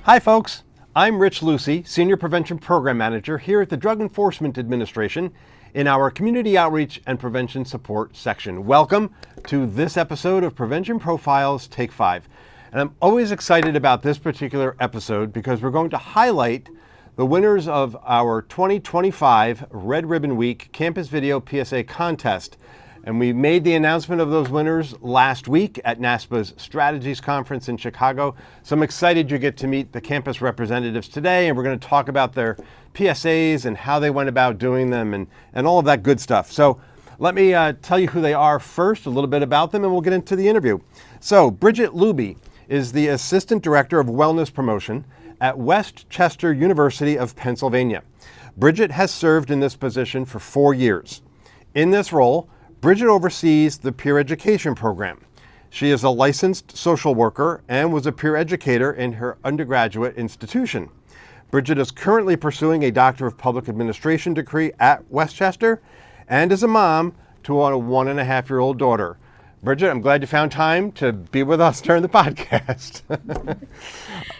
Hi, folks. I'm Rich Lucy, Senior Prevention Program Manager here at the Drug Enforcement Administration in our Community Outreach and Prevention Support section. Welcome to this episode of Prevention Profiles Take 5. And I'm always excited about this particular episode because we're going to highlight the winners of our 2025 Red Ribbon Week Campus Video PSA Contest. And we made the announcement of those winners last week at NASPA's Strategies Conference in Chicago. So I'm excited you get to meet the campus representatives today, and we're going to talk about their PSAs and how they went about doing them and all of that good stuff. So let me tell you who they are first, a little bit about them, and we'll get into the interview. So Bridget Looby is the Assistant Director of Wellness Promotion at West Chester University of Pennsylvania. Bridget has served in this position for 4 years. In this role, Bridget oversees the peer education program. She is a licensed social worker and was a peer educator in her undergraduate institution. Bridget is currently pursuing a Doctor of Public Administration degree at West Chester and is a mom to a 1.5-year-old daughter. Bridget, I'm glad you found time to be with us during the podcast.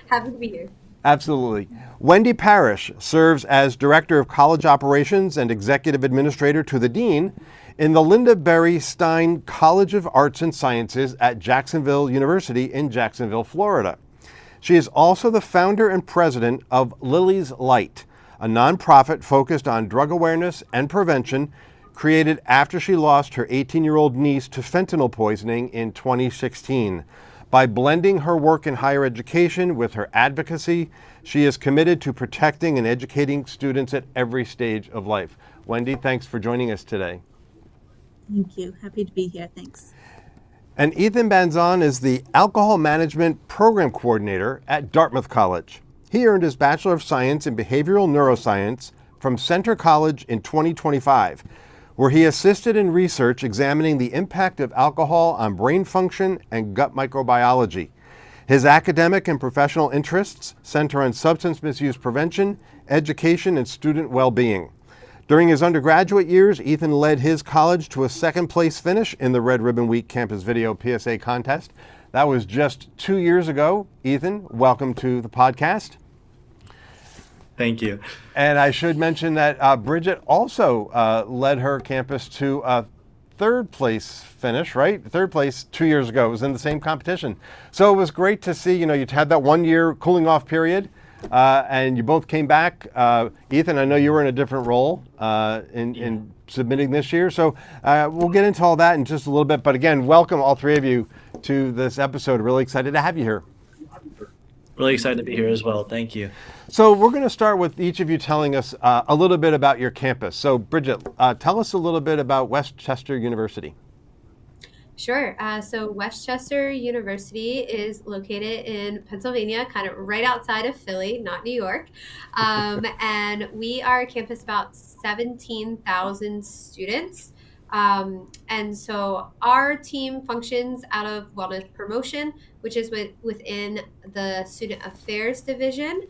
Happy to be here. Absolutely. Wendy Parrish serves as Director of College Operations and Executive Administrator to the Dean in the Linda Berry Stein College of Arts and Sciences at Jacksonville University in Jacksonville, Florida. She is also the founder and president of Lily's Light, a nonprofit focused on drug awareness and prevention, created after she lost her 18-year-old niece to fentanyl poisoning in 2016. By blending her work in higher education with her advocacy, she is committed to protecting and educating students at every stage of life. Wendy, thanks for joining us today. Thank you. Happy to be here. Thanks. And Ethan Banzon is the Alcohol Management Program Coordinator at Dartmouth College. He earned his Bachelor of Science in Behavioral Neuroscience from Centre College in 2025, where he assisted in research examining the impact of alcohol on brain function and gut microbiology. His academic and professional interests center on substance misuse prevention, education, and student well-being. During his undergraduate years, Ethan led his college to a second-place finish in the Red Ribbon Week Campus Video PSA Contest. That was just 2 years ago. Ethan, welcome to the podcast. Thank you. And I should mention that Bridget also led her campus to a third-place finish, right? Third place 2 years ago. It was in the same competition. So it was great to see, you had that 1 year cooling off period. And you both came back. Ethan, I know you were in a different role in submitting this year. So we'll get into all that in just a little bit. But again, welcome all three of you to this episode. Really excited to have you here. Really excited to be here as well. Thank you. So we're going to start with each of you telling us a little bit about your campus. So Bridget, tell us a little bit about West Chester University. Sure. So West Chester University is located in Pennsylvania, kind of right outside of Philly, not New York. And we are a campus about 17,000 students. And so our team functions out of Wellness Promotion, which is within the Student Affairs Division.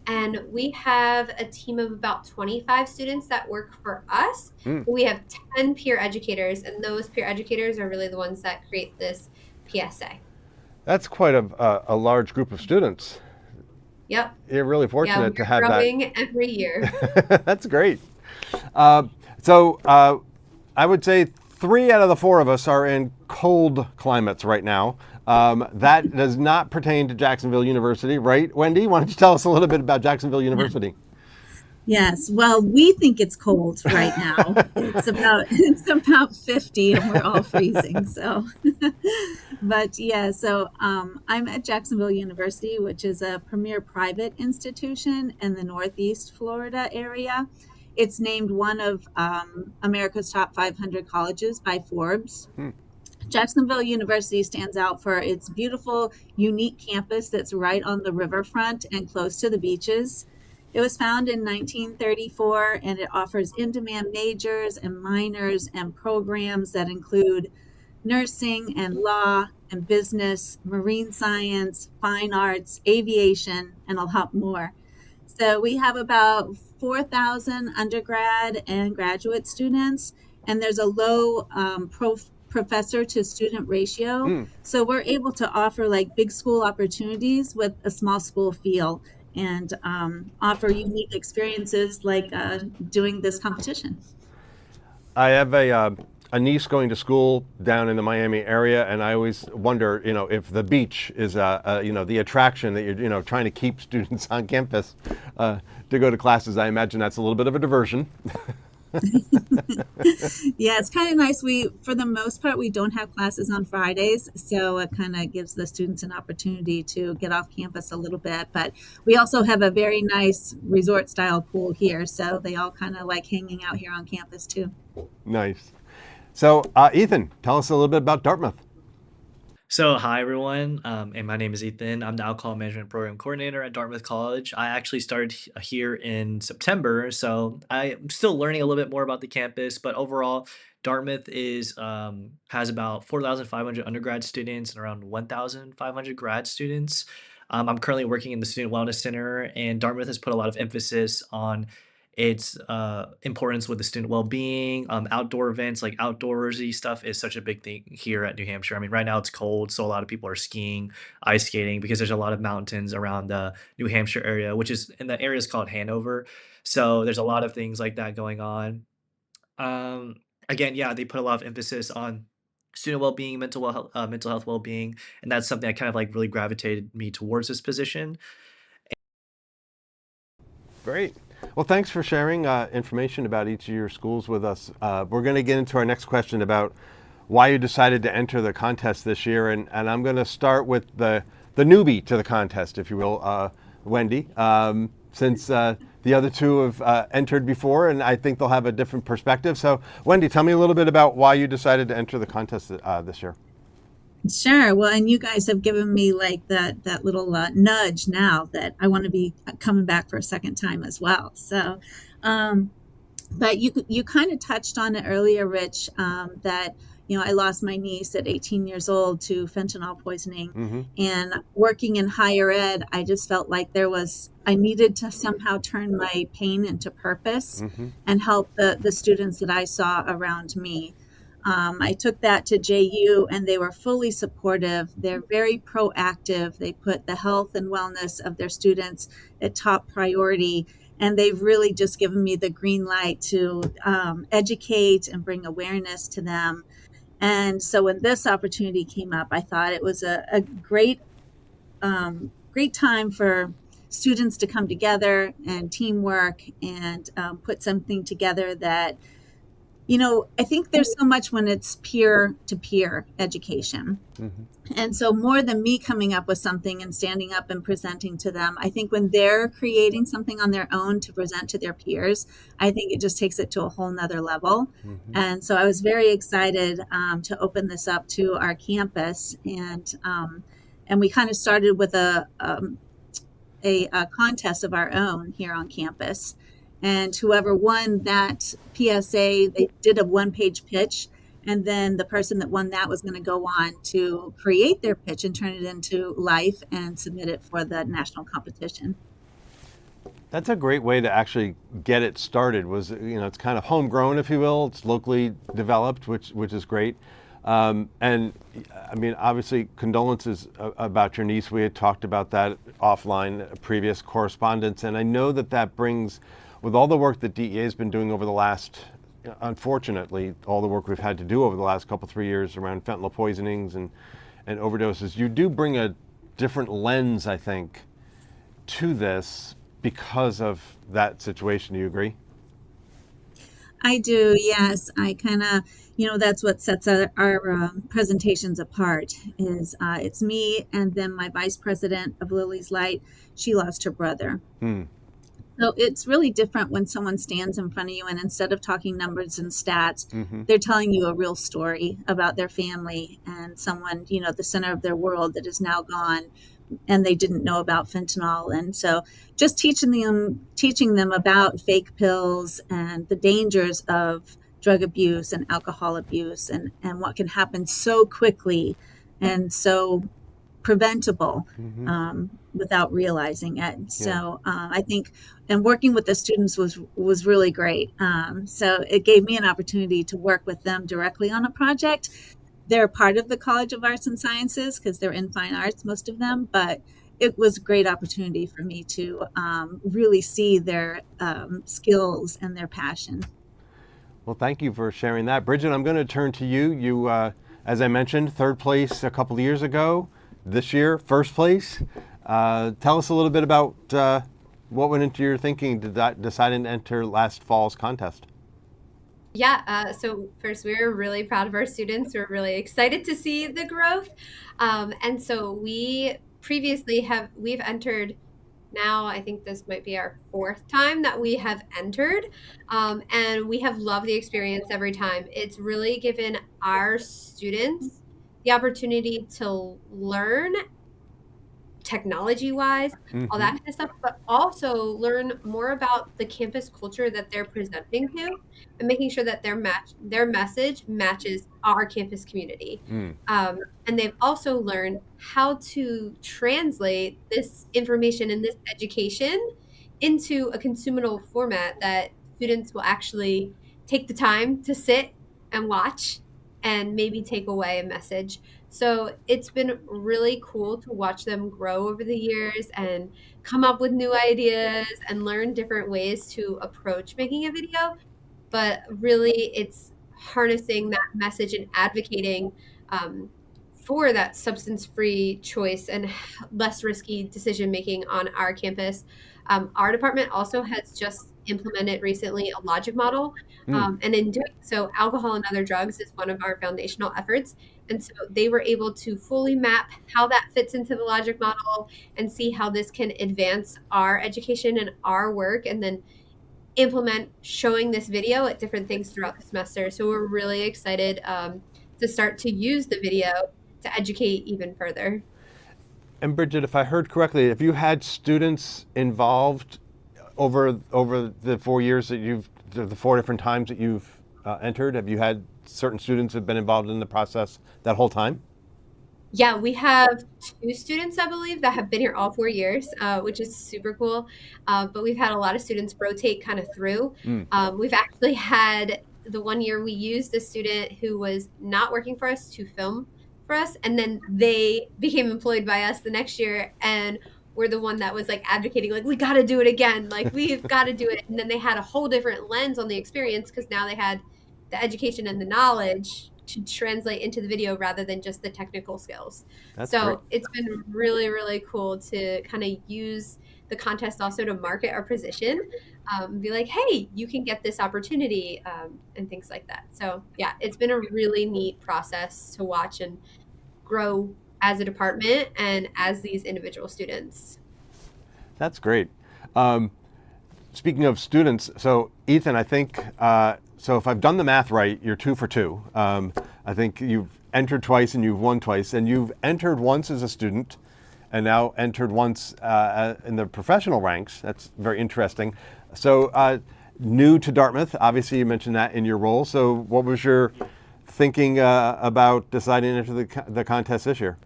And we have a team of about 25 students that work for us. We have 10 peer educators, and those peer educators are really the ones that create this PSA. That's quite a large group of students. Yep. You're really fortunate to have that. Growing every year. That's great. So I would say 3 out of the 4 of us are in cold climates right now. That does not pertain to Jacksonville University, right? Wendy, why don't you tell us a little bit about Jacksonville University? Yes. Well, we think it's cold right now. It's about 50 and we're all freezing. So, but yeah, so I'm at Jacksonville University, which is a premier private institution in the Northeast Florida area. It's named one of America's top 500 colleges by Forbes. Jacksonville University stands out for its beautiful, unique campus that's right on the riverfront and close to the beaches. It was founded in 1934, and it offers in-demand majors and minors and programs that include nursing and law and business, marine science, fine arts, aviation, and a lot more. So we have about 4,000 undergrad and graduate students, and there's a low professor to student ratio. Mm. So we're able to offer like big school opportunities with a small school feel, and offer unique experiences like doing this competition. I have a niece going to school down in the Miami area, and I always wonder, if the beach is, the attraction that you're, trying to keep students on campus to go to classes. I imagine that's a little bit of a diversion. Yeah, it's kind of nice. For the most part, we don't have classes on Fridays, so it kind of gives the students an opportunity to get off campus a little bit. But we also have a very nice resort-style pool here, so they all kind of like hanging out here on campus too. Nice. So, Ethan, tell us a little bit about Dartmouth. So, hi everyone, and my name is Ethan. I'm the Alcohol Management Program Coordinator at Dartmouth College. I actually started here in September, so I'm still learning a little bit more about the campus. But overall, Dartmouth is has about 4,500 undergrad students and around 1,500 grad students. I'm currently working in the Student Wellness Center, and Dartmouth has put a lot of emphasis on its importance with the student well-being. Outdoor events, like outdoorsy stuff, is such a big thing here at New Hampshire. I mean, right now it's cold, so a lot of people are skiing, ice skating, because there's a lot of mountains around the New Hampshire area, which is in the area is called Hanover. So there's a lot of things like that going on. Um, Again, yeah, they put a lot of emphasis on student well-being, mental health well-being, and that's something that kind of like really gravitated me towards this position. Great. Well, thanks for sharing information about each of your schools with us. We're going to get into our next question about why you decided to enter the contest this year, and I'm going to start with the newbie to the contest, if you will, Wendy, since the other two have entered before, and I think they'll have a different perspective. So, Wendy, tell me a little bit about why you decided to enter the contest this year. Sure. Well, and you guys have given me like that little nudge now that I want to be coming back for a second time as well. So, but you kind of touched on it earlier, Rich, that I lost my niece at 18 years old to fentanyl poisoning, Mm-hmm. and working in higher ed, I just felt like I needed to somehow turn my pain into purpose Mm-hmm. and help the students that I saw around me. I took that to JU, and they were fully supportive. They're very proactive. They put the health and wellness of their students at top priority. And they've really just given me the green light to educate and bring awareness to them. And so when this opportunity came up, I thought it was a great time for students to come together and teamwork and put something together that, I think there's so much when it's peer-to-peer education. Mm-hmm. And so more than me coming up with something and standing up and presenting to them, I think when they're creating something on their own to present to their peers, I think it just takes it to a whole nother level. Mm-hmm. And so I was very excited to open this up to our campus. And we kind of started with a contest of our own here on campus. And whoever won that PSA, they did a one-page pitch. And then the person that won that was going to go on to create their pitch and turn it into life and submit it for the national competition. That's a great way to actually get it started. It's kind of homegrown, if you will. It's locally developed, which is great. And I mean, obviously, condolences about your niece. We had talked about that offline, previous correspondence. And I know that brings, with all the work that DEA has been doing over the last, unfortunately, all the work we've had to do over the last 3 years around fentanyl poisonings and overdoses, you do bring a different lens, I think, to this because of that situation. Do you agree? I do, yes. I kind of, that's what sets our presentations apart is it's me and then my vice president of Lily's Light. She lost her brother. Hmm. So it's really different when someone stands in front of you and instead of talking numbers and stats, Mm-hmm. they're telling you a real story about their family and someone, the center of their world that is now gone and they didn't know about fentanyl. And so just teaching them about fake pills and the dangers of drug abuse and alcohol abuse and what can happen so quickly and so preventable. Mm-hmm. Without realizing it. So I think, and working with the students was really great. So it gave me an opportunity to work with them directly on a project they're part of the College of Arts and Sciences because they're in fine arts, most of them, but it was a great opportunity for me to really see their skills and their passion. Well, thank you for sharing that. Bridget, I'm going to turn to you. You, as I mentioned, third place a couple of years ago. This year, first place. Tell us a little bit about what went into your thinking deciding to enter last fall's contest. Yeah, so first, we're really proud of our students. We're really excited to see the growth. And so we've entered now, I think this might be our fourth time that we have entered. And we have loved the experience every time. It's really given our students the opportunity to learn technology wise, all that Mm-hmm. kind of stuff, but also learn more about the campus culture that they're presenting to and making sure that their message matches our campus community. Mm. And they've also learned how to translate this information and this education into a consumable format that students will actually take the time to sit and watch and maybe take away a message. So it's been really cool to watch them grow over the years and come up with new ideas and learn different ways to approach making a video. But really, it's harnessing that message and advocating um, for that substance free choice and less risky decision making on our campus. Our department also has just implemented recently a logic model. Mm. And in doing so, alcohol and other drugs is one of our foundational efforts. And so they were able to fully map how that fits into the logic model and see how this can advance our education and our work, and then implement showing this video at different things throughout the semester. So we're really excited to start to use the video to educate even further. And Bridget, if I heard correctly, have you had students involved over the 4 years that the four different times that you've entered? Have you had certain students who've been involved in the process that whole time? Yeah, we have two students, I believe, that have been here all 4 years, which is super cool. But we've had a lot of students rotate kind of through. Mm. We've actually had the one year we used a student who was not working for us to film for us, and then they became employed by us the next year, and we're the one that was like advocating, like, we got to do it again, like we've got to do it. And then they had a whole different lens on the experience because now they had the education and the knowledge to translate into the video rather than just the technical skills. That's great. So it's been really, really cool to kind of use the contest also to market our position, be like, hey, you can get this opportunity, and things like that. So yeah, it's been a really neat process to watch and grow as a department and as these individual students. That's great. Um, Speaking of students, so Ethan, I think, so if I've done the math right, you're 2 for 2. I think you've entered twice and you've won twice, and you've entered once as a student and now entered once in the professional ranks. That's very interesting. So new to Dartmouth, obviously you mentioned that in your role. So what was your thinking about deciding to enter the contest this year?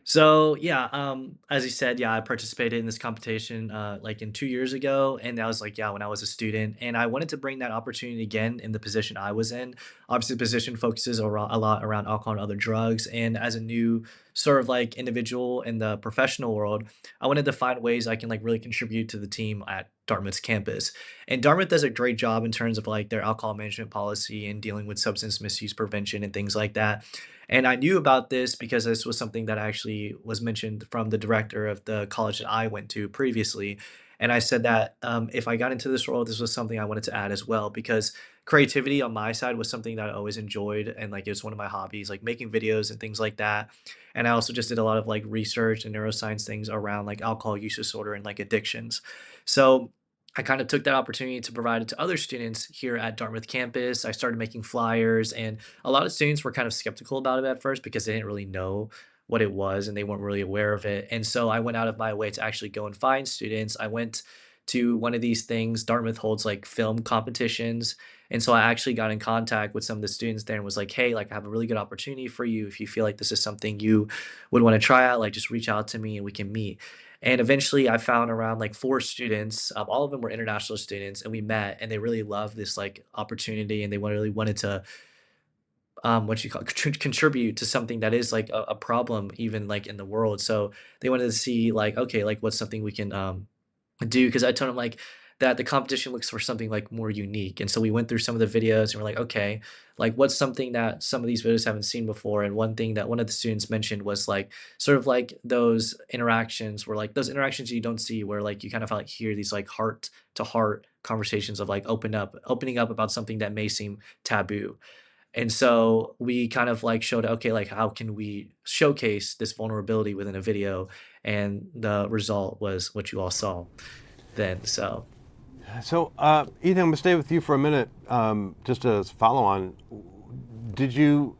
So yeah, as you said, yeah, I participated in this competition like in 2 years ago, and that was like yeah when I was a student, and I wanted to bring that opportunity again in the position I was in. Obviously, the position focuses a lot around alcohol and other drugs, and as a new sort of like individual in the professional world, I wanted to find ways I can like really contribute to the team at Dartmouth's campus. And Dartmouth does a great job in terms of like their alcohol management policy and dealing with substance misuse prevention and things like that. And I knew about this because this was something that actually was mentioned from the director of the college that I went to previously. And I said that if I got into this role, this was something I wanted to add as well because creativity on my side was something that I always enjoyed. And like it was one of my hobbies, like making videos and things like that. And I also just did a lot of like research and neuroscience things around like alcohol use disorder and like addictions. So I kind of took that opportunity to provide it to other students here at Dartmouth campus. I started making flyers, and a lot of students were kind of skeptical about it at first because they didn't really know what it was and they weren't really aware of it. And so I went out of my way to actually go and find students. I went to one of these things. Dartmouth holds like film competitions. And so I actually got in contact with some of the students there and was like, hey, like I have a really good opportunity for you. If you feel like this is something you would want to try out, like just reach out to me and we can meet. And eventually I found around like 4 students. All of them were international students, and we met and they really loved this like opportunity and they really wanted to what you call contribute to something that is like a problem even like in the world. So they wanted to see like, okay, like what's something we can do, because I told him like that the competition looks for something like more unique. And so we went through some of the videos and we're like, okay, like what's something that some of these videos haven't seen before. And one thing that one of the students mentioned was like sort of like those interactions where like those interactions you don't see, where like you kind of like hear these like heart to heart conversations of like opening up about something that may seem taboo. And so we kind of like showed, okay, like how can we showcase this vulnerability within a video? And the result was what you all saw then. So So, Ethan, I'm going to stay with you for a minute, just as follow on. Did you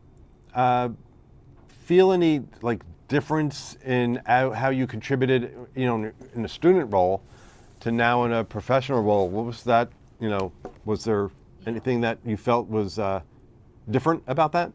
feel any like difference in how you contributed, in a student role to now in a professional role? What was that? Was there anything that you felt was different about that?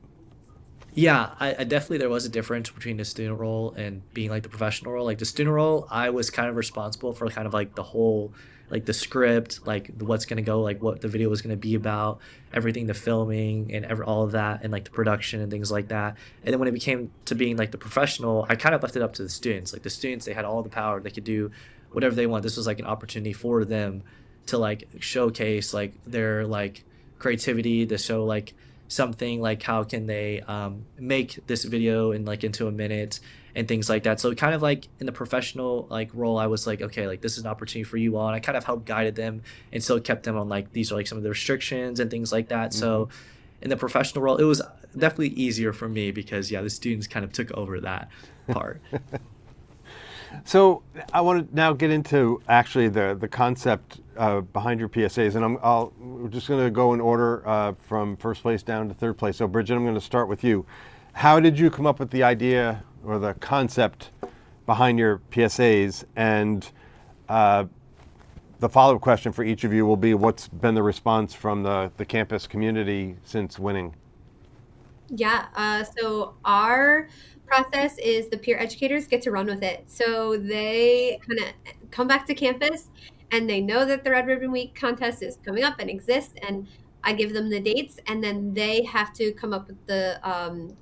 yeah, I definitely, there was a difference between the student role and being like the professional role. Like the student role, I was kind of responsible for kind of like the whole, like the script, like what's gonna go, like what the video was gonna be about, everything, the filming and all of that, and like the production and things like that. And then when it became to being like the professional, I kind of left it up to the students. Like the students, they had all the power, they could do whatever they want. This was like an opportunity for them to like showcase like their like creativity, to show like something like how can they make this video in like into a minute and things like that. So kind of like in the professional like role, I was like, okay, like this is an opportunity for you all, and I kind of helped guided them and still kept them on like these are like some of the restrictions and things like that. So in the professional role, it was definitely easier for me because yeah, the students kind of took over that part. So I want to now get into actually the concept behind your PSAs, and we're just going to go in order from first place down to third place. So Bridget, I'm going to start with you. How did you come up with the idea or the concept behind your PSAs? And the follow-up question for each of you will be, what's been the response from the campus community since winning? Yeah, so our process is the peer educators get to run with it. So they kind of come back to campus and they know that the Red Ribbon Week contest is coming up and exists. And I give them the dates, and then they have to come up with the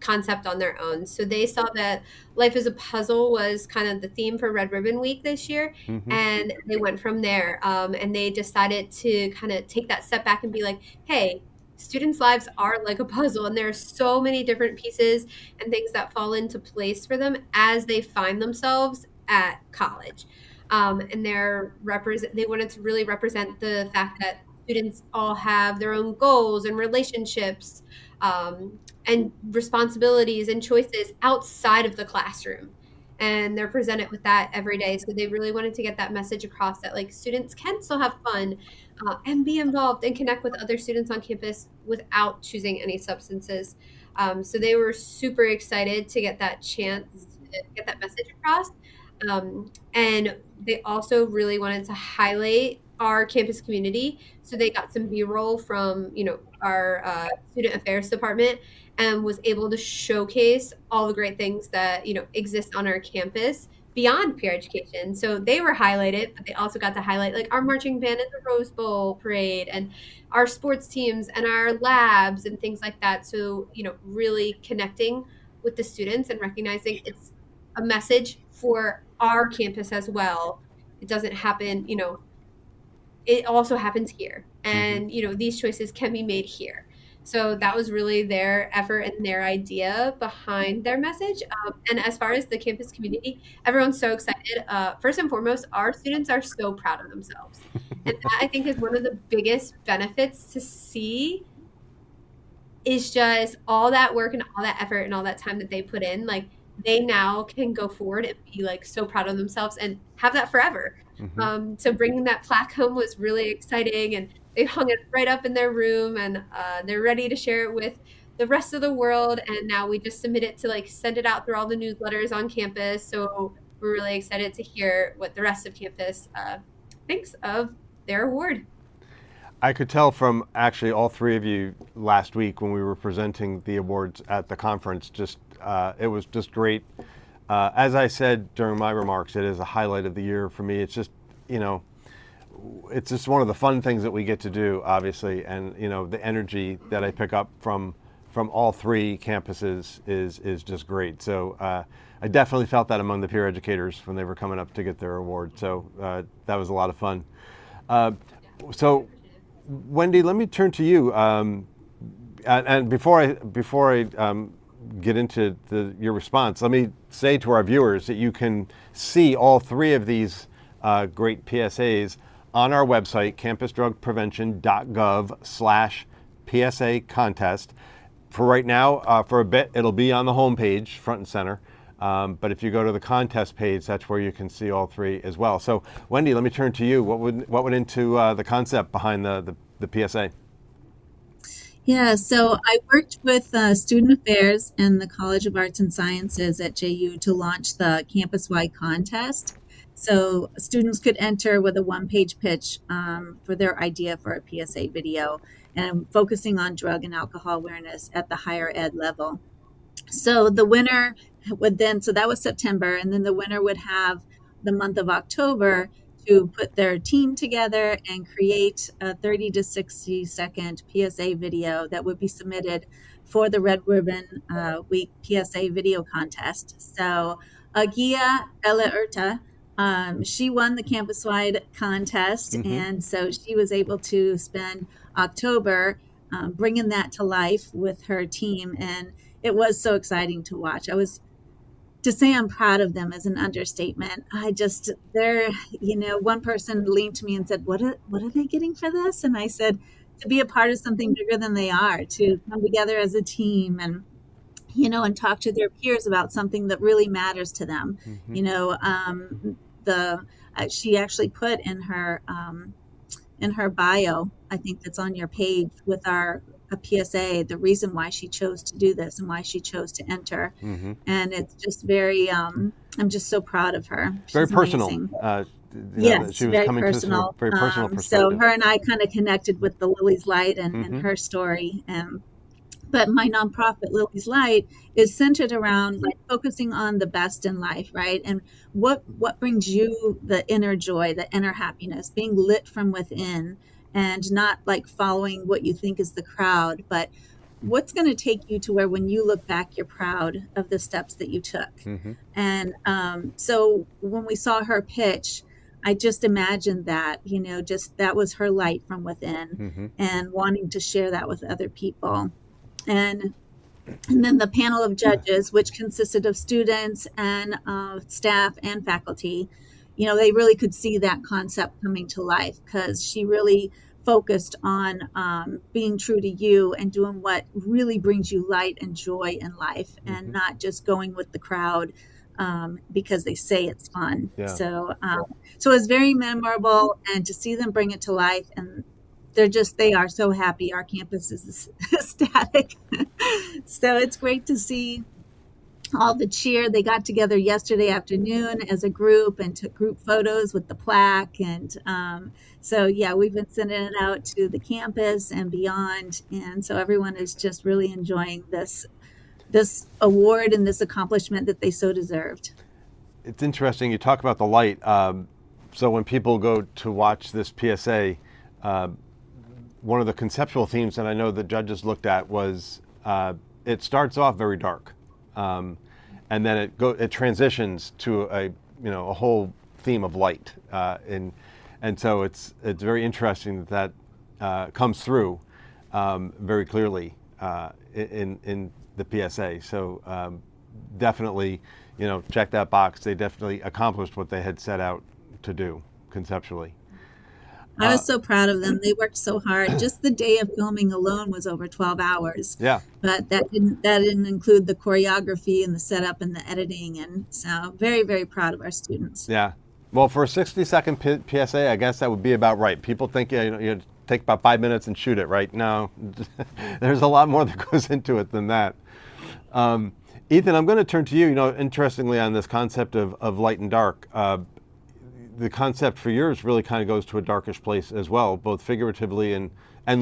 concept on their own. So they saw that Life is a Puzzle was kind of the theme for Red Ribbon Week this year. And they went from there. And they decided to kind of take that step back and be like, hey, students' lives are like a puzzle, and there are so many different pieces and things that fall into place for them as they find themselves at college. And they wanted to really represent the fact that students all have their own goals and relationships, and responsibilities and choices outside of the classroom. And they're presented with that every day. So they really wanted to get that message across that like students can still have fun, and be involved and connect with other students on campus without choosing any substances. So they were super excited to get that chance to get that message across. And they also really wanted to highlight our campus community. So they got some B-roll from, our student affairs department, and was able to showcase all the great things that, exist on our campus beyond peer education. So they were highlighted, but they also got to highlight like our marching band at the Rose Bowl parade, and our sports teams and our labs and things like that. So, really connecting with the students and recognizing it's a message for our campus as well. It doesn't happen, it also happens here. And, these choices can be made here. So that was really their effort and their idea behind their message. And as far as the campus community, everyone's so excited. First and foremost, our students are so proud of themselves. And that, I think, is one of the biggest benefits to see, is just all that work and all that effort and all that time that they put in. Like, they now can go forward and be like so proud of themselves and have that forever. So bringing that plaque home was really exciting, and they hung it right up in their room, and they're ready to share it with the rest of the world. And now we just submit it to like send it out through all the newsletters on campus. So we're really excited to hear what the rest of campus thinks of their award. I could tell from actually all three of you last week when we were presenting the awards at the conference, it was just great. As I said during my remarks, it is a highlight of the year for me. It's just, it's just one of the fun things that we get to do, obviously, and the energy that I pick up from from all three campuses is just great. So I definitely felt that among the peer educators when they were coming up to get their award. So that was a lot of fun. So Wendy, let me turn to you. And before I get into your response, let me say to our viewers that you can see all three of these great PSAs on our website, campusdrugprevention.gov/PSA contest. For right now, for a bit, it'll be on the home page, front and center. But if you go to the contest page, that's where you can see all three as well. So Wendy, let me turn to you. What went into the concept behind the PSA? Yeah, so I worked with Student Affairs and the College of Arts and Sciences at JU to launch the campus-wide contest. So students could enter with a one-page pitch for their idea for a PSA video and focusing on drug and alcohol awareness at the higher ed level. So the winner would then, so that was September, and then the winner would have the month of October to put their team together and create a 30 to 60 second PSA video that would be submitted for the Red Ribbon Week PSA video contest. So Agia Elaurta, she won the campus-wide contest, and so she was able to spend October bringing that to life with her team, and it was so exciting to watch. To say I'm proud of them is an understatement. One person leaned to me and said, what are they getting for this? And I said, to be a part of something bigger than they are, to come together as a team and, and talk to their peers about something that really matters to them. She actually put in her bio, I think that's on your page with a PSA, the reason why she chose to do this and why she chose to enter. And it's just very, I'm just so proud of her. Very She's personal. amazing. Yes, she was very coming personal. to this from a very personal perspective. So her and I kind of connected with the Lily's Light and her story. But my nonprofit, Lily's Light, is centered around focusing on the best in life, right? And what brings you the inner joy, the inner happiness, being lit from within, and not following what you think is the crowd, but what's going to take you to where when you look back, you're proud of the steps that you took. And so when we saw her pitch, I just imagined that, that was her light from within and wanting to share that with other people. And then the panel of judges, which consisted of students and staff and faculty, they really could see that concept coming to life because she really focused on being true to you and doing what really brings you light and joy in life and not just going with the crowd because they say it's fun. Yeah. So it was very memorable, and to see them bring it to life, and they are so happy. Our campus is ecstatic. So it's great to see all the cheer. They got together yesterday afternoon as a group and took group photos with the plaque. And we've been sending it out to the campus and beyond. And so everyone is just really enjoying this award and this accomplishment that they so deserved. It's interesting. You talk about the light. So when people go to watch this PSA, one of the conceptual themes that I know the judges looked at was it starts off very dark, and then it transitions to a whole theme of light, and so it's very interesting that comes through very clearly in the PSA. So definitely, check that box. They definitely accomplished what they had set out to do conceptually. I was so proud of them. They worked so hard. Just the day of filming alone was over 12 hours. Yeah. But that didn't include the choreography and the setup and the editing. And so very, very proud of our students. Yeah. Well, for a 60-second PSA, I guess that would be about right. People think you take about 5 minutes and shoot it, right? No, there's a lot more that goes into it than that. Ethan, I'm going to turn to you. Interestingly, on this concept of light and dark, the concept for yours really kind of goes to a darkish place as well, both figuratively and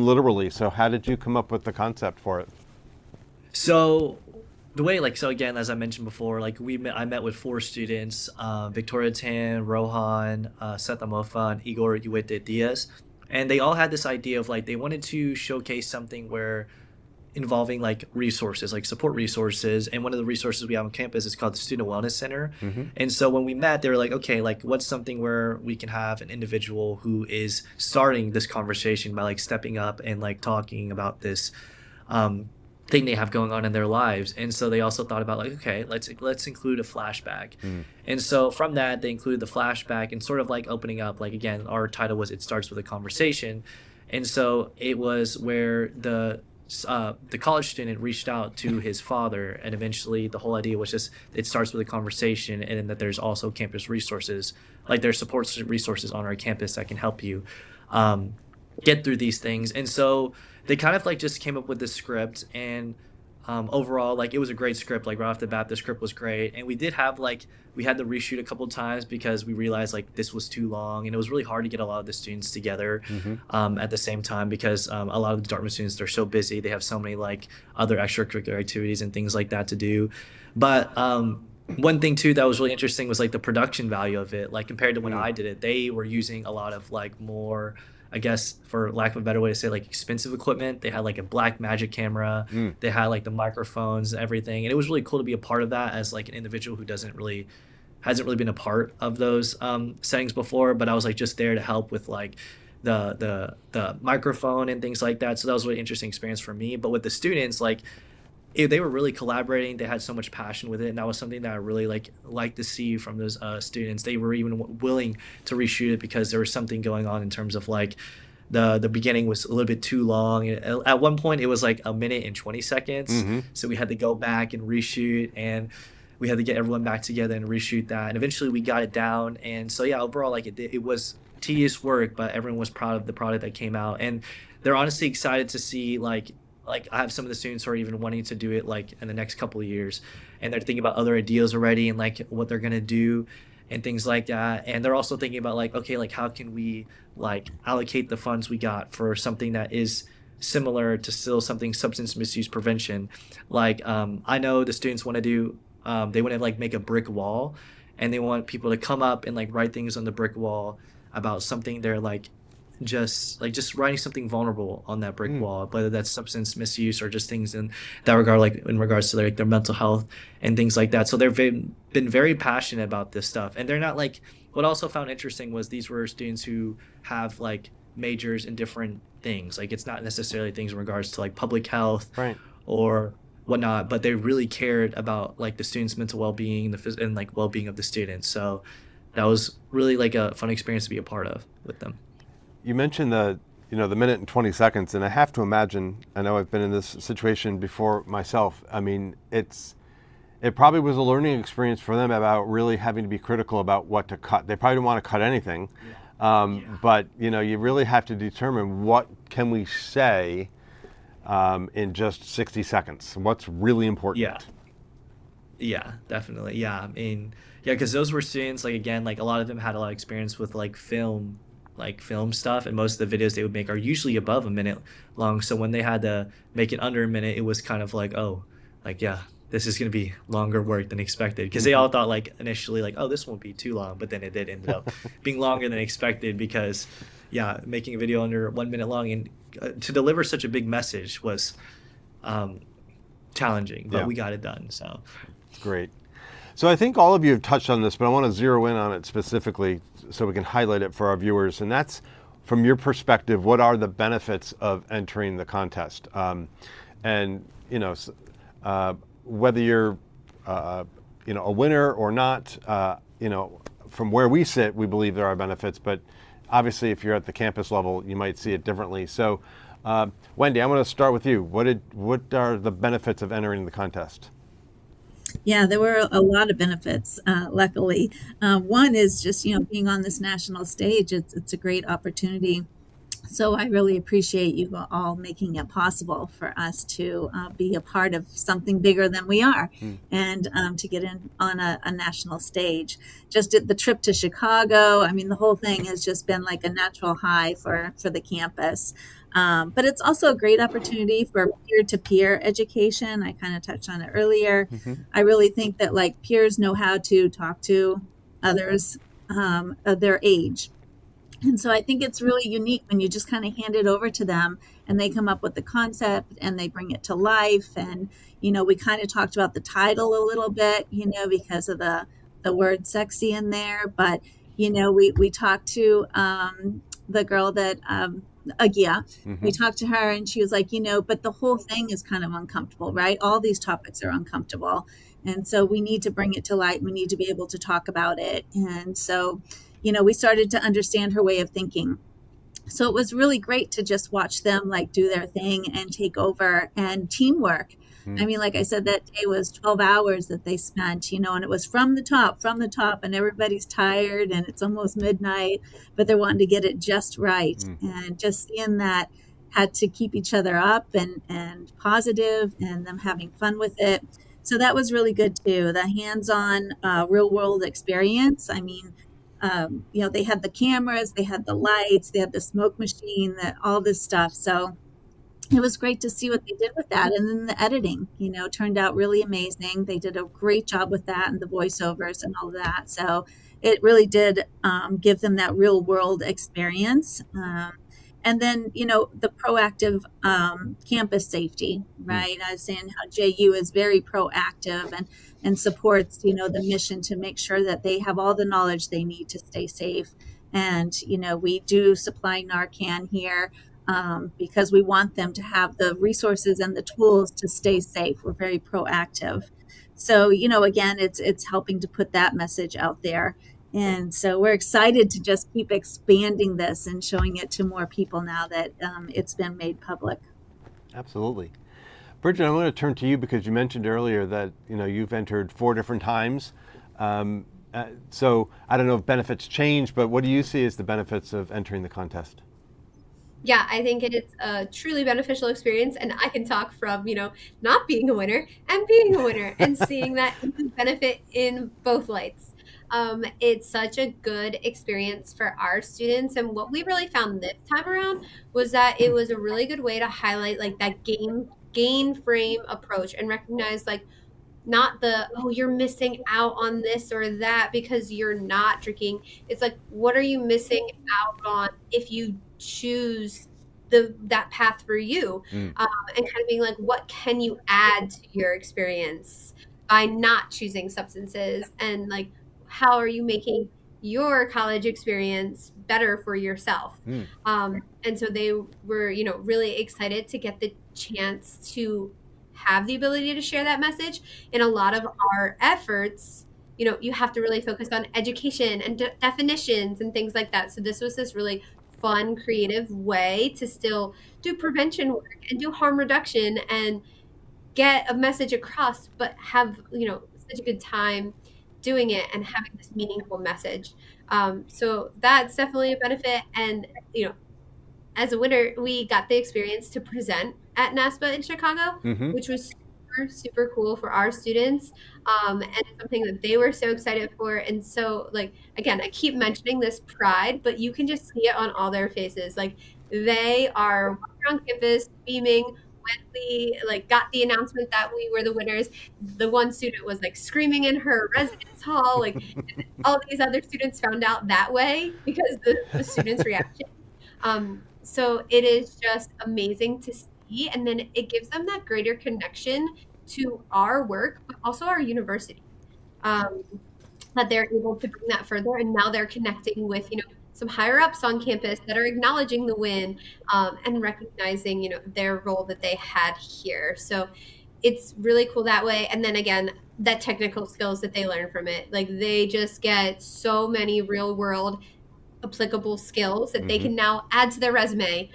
literally. So how did you come up with the concept for it? So the way, again, as I mentioned before, I met with 4 students, Victoria Tan, Rohan, Seth Amofa, and Igor Uete Diaz. And they all had this idea of they wanted to showcase something where involving like resources, like support resources. And one of the resources we have on campus is called the Student Wellness Center. And so when we met, they were like, okay, like what's something where we can have an individual who is starting this conversation by like stepping up and like talking about this thing they have going on in their lives. And so they also thought about like, okay, let's include a flashback. And so from that, they included the flashback and sort of like opening up, like, again, our title was It Starts With a Conversation. And so it was where the college student reached out to his father, and eventually the whole idea was just it starts with a conversation, and then that there's also campus resources, like there's support resources on our campus that can help you get through these things. And so they kind of like just came up with this script, and overall, like, it was a great script. Like right off the bat, the script was great, and we did have like we had to reshoot a couple times because we realized like this was too long, and it was really hard to get a lot of the students together at the same time, because a lot of the Dartmouth students, they're so busy, they have so many like other extracurricular activities and things like that to do. But one thing too that was really interesting was like the production value of it. Like compared to when I did it, they were using a lot of like more, I guess, for lack of a better way to say, like expensive equipment. They had like a black magic camera. They had like the microphones, everything. And it was really cool to be a part of that as like an individual who hasn't really been a part of those settings before. But I was like just there to help with like the microphone and things like that. So that was a really interesting experience for me. But with the students, like they were really collaborating. They had so much passion with it, and that was something that I really like to see from those students. They were even willing to reshoot it because there was something going on in terms of like the beginning was a little bit too long. At one point, it was like 1:20. So we had to go back and reshoot, and we had to get everyone back together and reshoot that. And eventually, we got it down. And so yeah, overall, like it was tedious work, but everyone was proud of the product that came out, and they're honestly excited to see like I have some of the students who are even wanting to do it like in the next couple of years, and they're thinking about other ideas already and like what they're gonna do and things like that. And they're also thinking about like, okay, like how can we like allocate the funds we got for something that is similar to still something substance misuse prevention. Like I know the students want to do they want to like make a brick wall, and they want people to come up and like write things on the brick wall about something they're like just writing something vulnerable on that brick wall, whether that's substance misuse or just things in that regard, like in regards to like their mental health and things like that. So they've been very passionate about this stuff, and they're not like, what I also found interesting was these were students who have like majors in different things. Like it's not necessarily things in regards to like public health or whatnot, but they really cared about like the students' mental well-being and like well-being of the students. So that was really like a fun experience to be a part of with them. You mentioned the minute and 20 seconds, and I have to imagine, I know I've been in this situation before myself. I mean, it probably was a learning experience for them about really having to be critical about what to cut. They probably didn't want to cut anything, but you really have to determine what can we say in just 60 seconds. What's really important. Yeah, definitely. Yeah, I mean, because those were students, like, again, like a lot of them had a lot of experience with like film stuff, and most of the videos they would make are usually above a minute long. So when they had to make it under a minute, it was kind of like, oh, like, yeah, this is going to be longer work than expected, because they all thought like initially like, oh, this won't be too long, but then it did end up being longer than expected, because making a video under 1 minute long and to deliver such a big message was challenging, but we got it done. So great. So I think all of you have touched on this, but I want to zero in on it specifically so we can highlight it for our viewers. And that's, from your perspective, what are the benefits of entering the contest? Whether you're a winner or not, from where we sit, we believe there are benefits. But obviously, if you're at the campus level, you might see it differently. So, Wendy, I'm going to start with you. What are the benefits of entering the contest? Yeah, there were a lot of benefits, luckily. One is just, being on this national stage. It's a great opportunity. So I really appreciate you all making it possible for us to be a part of something bigger than we are, and to get in on a national stage. Just the trip to Chicago, I mean, the whole thing has just been like a natural high for the campus. But it's also a great opportunity for peer-to-peer education. I kind of touched on it earlier. I really think that like peers know how to talk to others of their age. And so I think it's really unique when you just kind of hand it over to them and they come up with the concept and they bring it to life. And, we kind of talked about the title a little bit, because of the word sexy in there. But, we talked to the girl that, Agia, we talked to her and she was like, but the whole thing is kind of uncomfortable, right? All these topics are uncomfortable. And so we need to bring it to light. We need to be able to talk about it. And so, we started to understand her way of thinking. So it was really great to just watch them like do their thing and take over and teamwork. I mean, like I said, that day was 12 hours that they spent, and it was from the top, and everybody's tired and it's almost midnight, but they're wanting to get it just right. And just seeing that had to keep each other up and positive and them having fun with it. So that was really good too. The hands-on real world experience. I mean, they had the cameras, they had the lights, they had the smoke machine, all this stuff. So it was great to see what they did with that. And then the editing, turned out really amazing. They did a great job with that and the voiceovers and all of that. So it really did give them that real world experience. And then, the proactive campus safety, right? I was saying how JU is very proactive and supports, the mission to make sure that they have all the knowledge they need to stay safe. And, we do supply Narcan here because we want them to have the resources and the tools to stay safe. We're very proactive. So, again, it's helping to put that message out there. And so we're excited to just keep expanding this and showing it to more people now that it's been made public. Absolutely. Bridget, I want to turn to you because you mentioned earlier that you've entered 4 different times. So I don't know if benefits change, but what do you see as the benefits of entering the contest? Yeah, I think it's a truly beneficial experience, and I can talk from, not being a winner and being a winner and seeing that benefit in both lights. It's such a good experience for our students, and what we really found this time around was that it was a really good way to highlight like that gain frame approach and recognize like not the, oh, you're missing out on this or that because you're not drinking. It's like, what are you missing out on if you choose that path for you? And kind of being like, what can you add to your experience by not choosing substances? And like, how are you making your college experience better for yourself? And so they were, really excited to get the chance to have the ability to share that message. In a lot of our efforts, you have to really focus on education and definitions and things like that. So this was this really fun, creative way to still do prevention work and do harm reduction and get a message across, but have, such a good time doing it and having this meaningful message. So that's definitely a benefit. And, as a winner, we got the experience to present at NASPA in Chicago, which was super, super cool for our students, and something that they were so excited for. And so, like, again, I keep mentioning this pride, but you can just see it on all their faces. Like, they are walking around campus beaming. When we like got the announcement that we were the winners, the one student was like screaming in her residence hall. Like, all these other students found out that way because the students' reaction. So it is just amazing to see. And then it gives them that greater connection to our work, but also our university, that they're able to bring that further. And now they're connecting with, some higher ups on campus that are acknowledging the win, and recognizing, their role that they had here. So it's really cool that way. And then again, that technical skills that they learn from it, like they just get so many real world applicable skills that they can now add to their resume,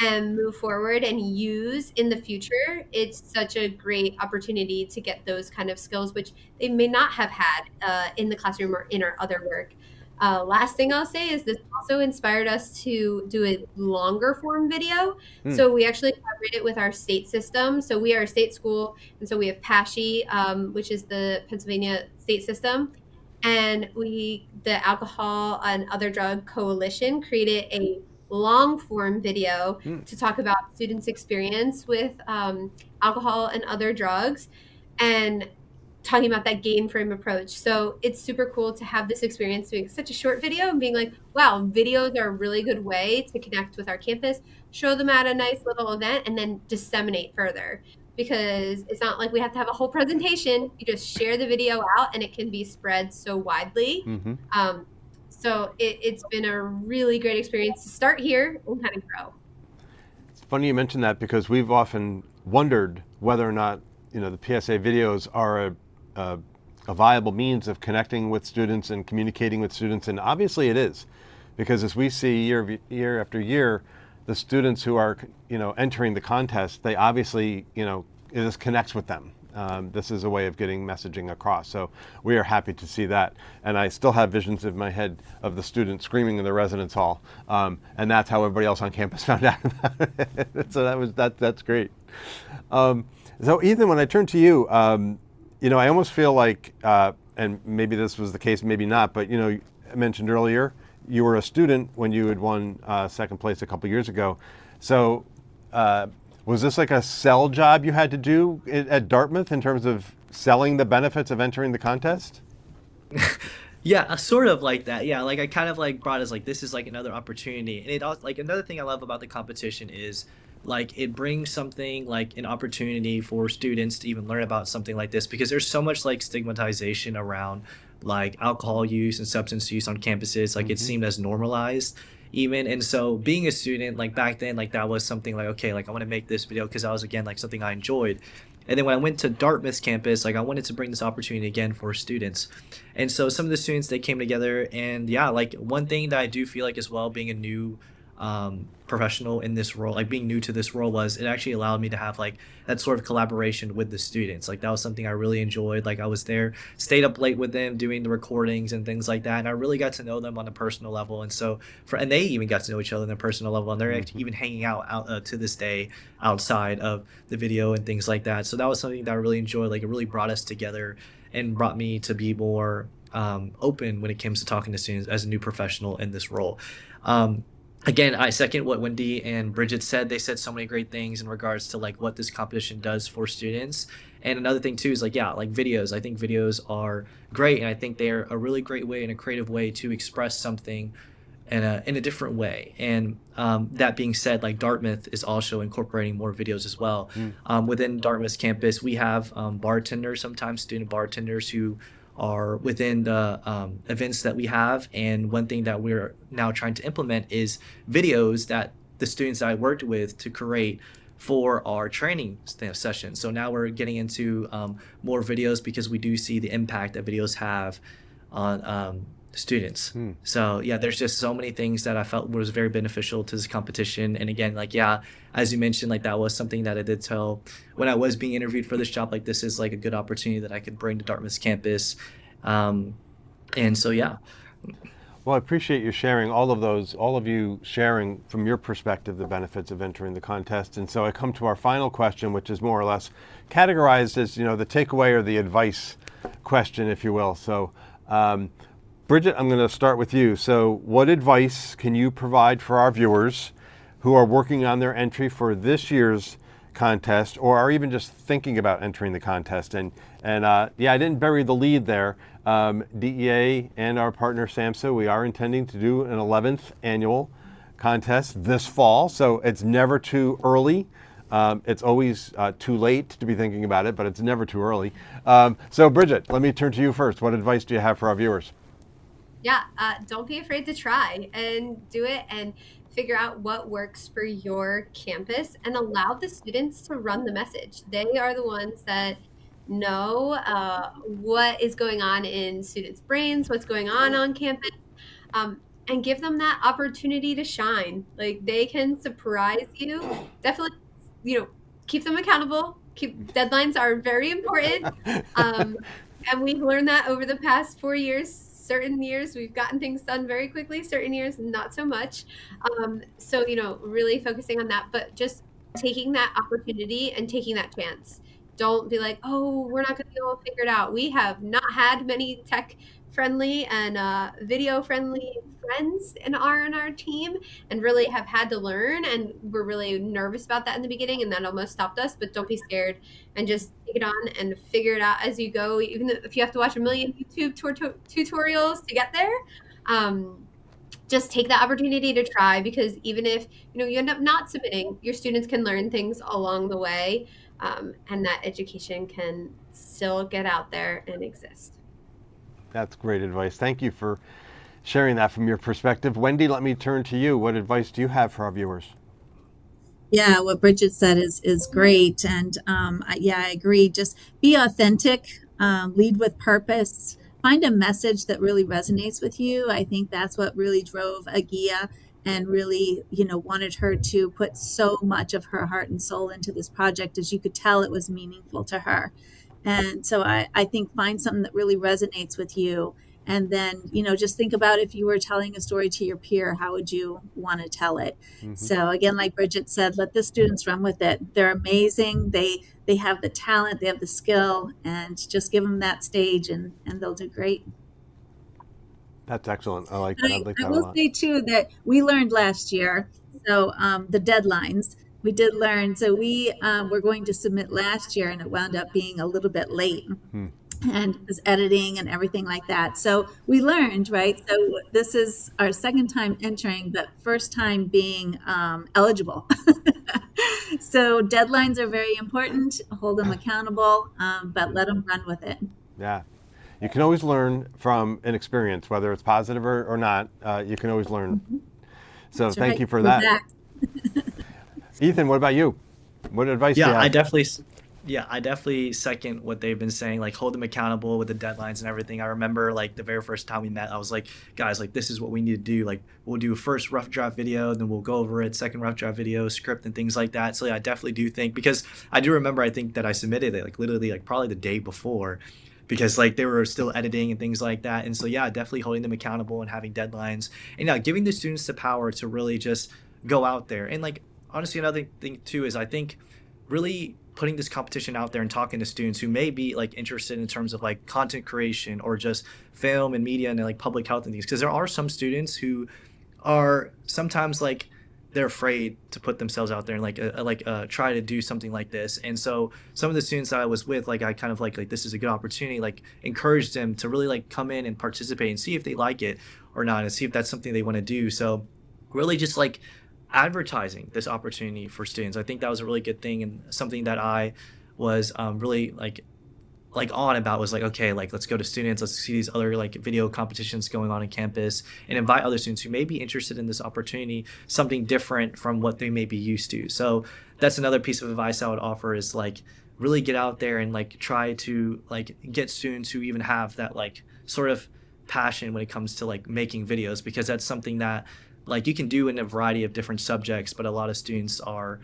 and move forward and use in the future. It's such a great opportunity to get those kind of skills, which they may not have had in the classroom or in our other work. Last thing I'll say is this also inspired us to do a longer form video. So we actually collaborated with our state system. So we are a state school, and so we have PASHI, which is the Pennsylvania state system. And the Alcohol and Other Drug Coalition, created a long form video to talk about students' experience with alcohol and other drugs. And talking about that gain frame approach. So it's super cool to have this experience doing such a short video and being like, wow, videos are a really good way to connect with our campus, show them at a nice little event, and then disseminate further. Because it's not like we have to have a whole presentation. You just share the video out and it can be spread so widely. Mm-hmm. So it's been a really great experience to start here and kind of grow. It's funny you mention that because we've often wondered whether or not the PSA videos are a viable means of connecting with students and communicating with students, and obviously it is, because as we see year after year, the students who are entering the contest, they obviously this connects with them. This is a way of getting messaging across. So we are happy to see that. And I still have visions in my head of the students screaming in the residence hall. And that's how everybody else on campus found out about it. So that's great. So Ethan, when I turn to you, I almost feel like, and maybe this was the case, maybe not, but I mentioned earlier, you were a student when you had won second place a couple years ago. So was this like a sell job you had to do at Dartmouth in terms of selling the benefits of entering the contest? Yeah, sort of like that. Yeah, like I kind of like brought as like this is like another opportunity, and it also like another thing I love about the competition is like it brings something like an opportunity for students to even learn about something like this because there's so much like stigmatization around like alcohol use and substance use on campuses. Like it seemed as normalized even, and so being a student like back then, like that was something like okay, like I want to make this video because that was again like something I enjoyed. And then when I went to Dartmouth's campus, like I wanted to bring this opportunity again for students. And so some of the students, they came together, and yeah, like one thing that I do feel like as well, being a new professional in this role, like being new to this role, was it actually allowed me to have like that sort of collaboration with the students. Like that was something I really enjoyed. Like I was there, stayed up late with them doing the recordings and things like that, and I really got to know them on a personal level. And so and they even got to know each other on a personal level, and they're actually even hanging out to this day outside of the video and things like that. So that was something that I really enjoyed. Like it really brought us together and brought me to be more open when it comes to talking to students as a new professional in this role. Again, I second what Wendy and Bridget said. They said so many great things in regards to like what this competition does for students. And another thing too is like, yeah, like videos. I think videos are great, and I think they're a really great way and a creative way to express something in a different way. And that being said, like Dartmouth is also incorporating more videos as well. Within Dartmouth's campus, we have bartenders, sometimes student bartenders who are within the events that we have. And one thing that we're now trying to implement is videos that the students that I worked with to create for our training session. So now we're getting into more videos because we do see the impact that videos have on students. So yeah, there's just so many things that I felt was very beneficial to this competition. And again, like, yeah, as you mentioned, like that was something that I did tell when I was being interviewed for this job, like this is like a good opportunity that I could bring to Dartmouth's campus. And so, yeah. Well, I appreciate you sharing all of you sharing from your perspective the benefits of entering the contest. And so I come to our final question, which is more or less categorized as, the takeaway or the advice question, if you will. So, Bridget, I'm going to start with you. So what advice can you provide for our viewers who are working on their entry for this year's contest or are even just thinking about entering the contest? And yeah, I didn't bury the lead there. DEA and our partner SAMHSA, we are intending to do an 11th annual contest this fall. So it's never too early. It's always too late to be thinking about it, but it's never too early. So Bridget, let me turn to you first. What advice do you have for our viewers? Yeah, don't be afraid to try and do it and figure out what works for your campus and allow the students to run the message. They are the ones that know what is going on in students' brains, what's going on campus, and give them that opportunity to shine. Like they can surprise you. Definitely, keep them accountable. Deadlines are very important. And we've learned that over the past 4 years. Certain years we've gotten things done very quickly, certain years not so much. So, really focusing on that, but just taking that opportunity and taking that chance. Don't be like, oh, we're not going to be able to figure it out. We have not had many tech friendly and video friendly friends in our team, and really have had to learn, and we're really nervous about that in the beginning, and that almost stopped us. But don't be scared, and just take it on and figure it out as you go, even if you have to watch a million YouTube tutorials to get there. Just take the opportunity to try, because even if you end up not submitting, your students can learn things along the way, and that education can still get out there and exist. That's great advice. Thank you for sharing that from your perspective. Wendy, let me turn to you. What advice do you have for our viewers? Yeah, what Bridget said is great, and I agree. Just be authentic, lead with purpose, find a message that really resonates with you. I think that's what really drove Agia and really, wanted her to put so much of her heart and soul into this project, as you could tell it was meaningful to her. And so I think find something that really resonates with you. And then, just think about, if you were telling a story to your peer, how would you want to tell it? Mm-hmm. So again, like Bridget said, let the students run with it. They're amazing. They have the talent, they have the skill, and just give them that stage, and they'll do great. That's excellent. I like that I a will lot. say too that we learned last year. So the deadlines we did learn. So we were going to submit last year, and it wound up being a little bit late. And it was editing and everything like that. So we learned, right? So this is our second time entering, but first time being eligible. So deadlines are very important. Hold them accountable, but let them run with it. Yeah. You can always learn from an experience, whether it's positive or not. You can always learn. Mm-hmm. So That's thank right. you for We're that. back. Ethan, what about you? What advice do you Yeah, have? I definitely second what they've been saying, like hold them accountable with the deadlines and everything. I remember like the very first time we met, I was like, guys, like this is what we need to do. Like we'll do a first rough draft video, then we'll go over it, second rough draft video, script and things like that. So yeah, I definitely do think, because I do remember, I think that I submitted it like literally like probably the day before, because like they were still editing and things like that. And so yeah, definitely holding them accountable and having deadlines, and yeah, giving the students the power to really just go out there. And like honestly, another thing too is I think really putting this competition out there and talking to students who may be like interested in terms of like content creation or just film and media and like public health and things, because there are some students who are sometimes like they're afraid to put themselves out there and like try to do something like this. And so some of the students that I was with, like I kind of like this is a good opportunity, like encouraged them to really like come in and participate and see if they like it or not, and see if that's something they want to do. So really just like advertising this opportunity for students, I think that was a really good thing, and something that I was really like on about was like, okay, like let's go to students, let's see these other like video competitions going on campus, and invite other students who may be interested in this opportunity, something different from what they may be used to. So that's another piece of advice I would offer, is like really get out there and like try to like get students who even have that like sort of passion when it comes to like making videos, because that's something that like you can do in a variety of different subjects, but a lot of students are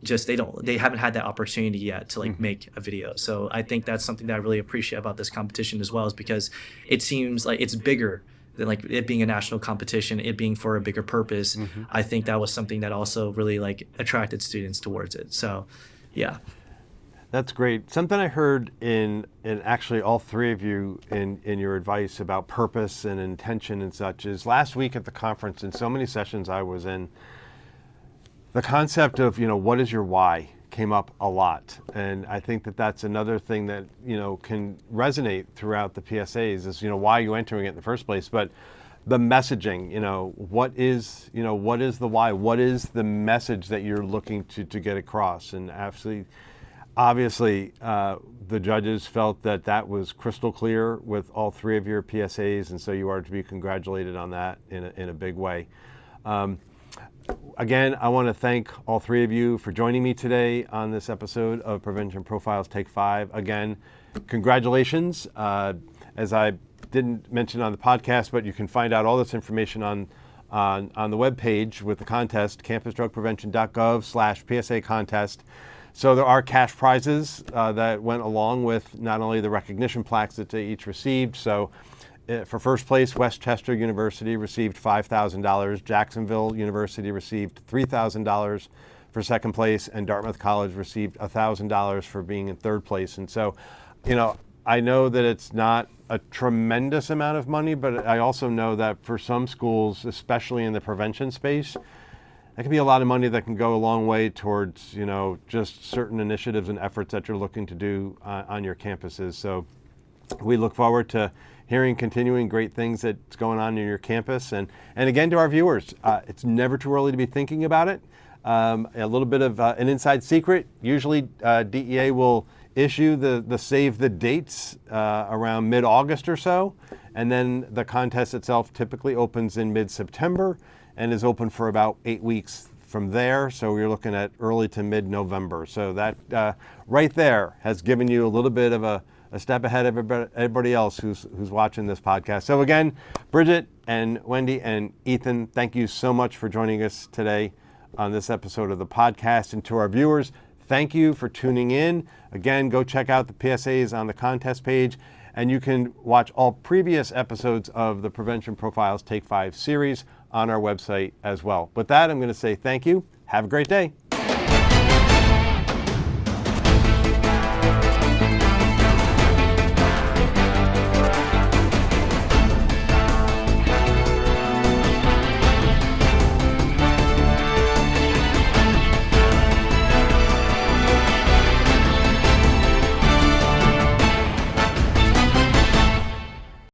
just they haven't had that opportunity yet to like make a video. So I think that's something that I really appreciate about this competition as well, is because it seems like it's bigger than like it being a national competition, it being for a bigger purpose. I think that was something that also really like attracted students towards it. So yeah. That's great. Something I heard in actually all three of you in your advice about purpose and intention and such is last week at the conference, in so many sessions I was in, the concept of, what is your why came up a lot. And I think that that's another thing that, can resonate throughout the PSAs is, why are you entering it in the first place? But the messaging, what is the why? What is the message that you're looking to get across? And obviously, the judges felt that was crystal clear with all three of your PSAs, and so you are to be congratulated on that in a big way. Again, I want to thank all three of you for joining me today on this episode of Prevention Profiles Take 5. Again, congratulations. As I didn't mention on the podcast, but you can find out all this information on the webpage with the contest, campusdrugprevention.gov/PSA contest. So there are cash prizes that went along with not only the recognition plaques that they each received. So for first place, West Chester University received $5,000. Jacksonville University received $3,000 for second place, and Dartmouth College received $1,000 for being in third place. And so, I know that it's not a tremendous amount of money, but I also know that for some schools, especially in the prevention space, that can be a lot of money that can go a long way towards, just certain initiatives and efforts that you're looking to do on your campuses. So we look forward to hearing continuing great things that's going on in your campus. And again, to our viewers, it's never too early to be thinking about it. A little bit of an inside secret. Usually DEA will issue the save the dates around mid-August or so. And then the contest itself typically opens in mid-September and is open for about 8 weeks from there. So you're looking at early to mid-November. So that right there has given you a little bit of a step ahead of everybody else who's watching this podcast. So again, Bridget and Wendy and Ethan, thank you so much for joining us today on this episode of the podcast. And to our viewers, thank you for tuning in. Again, go check out the PSAs on the contest page, and you can watch all previous episodes of the Prevention Profiles Take 5 series on our website as well. With that, I'm going to say thank you. Have a great day.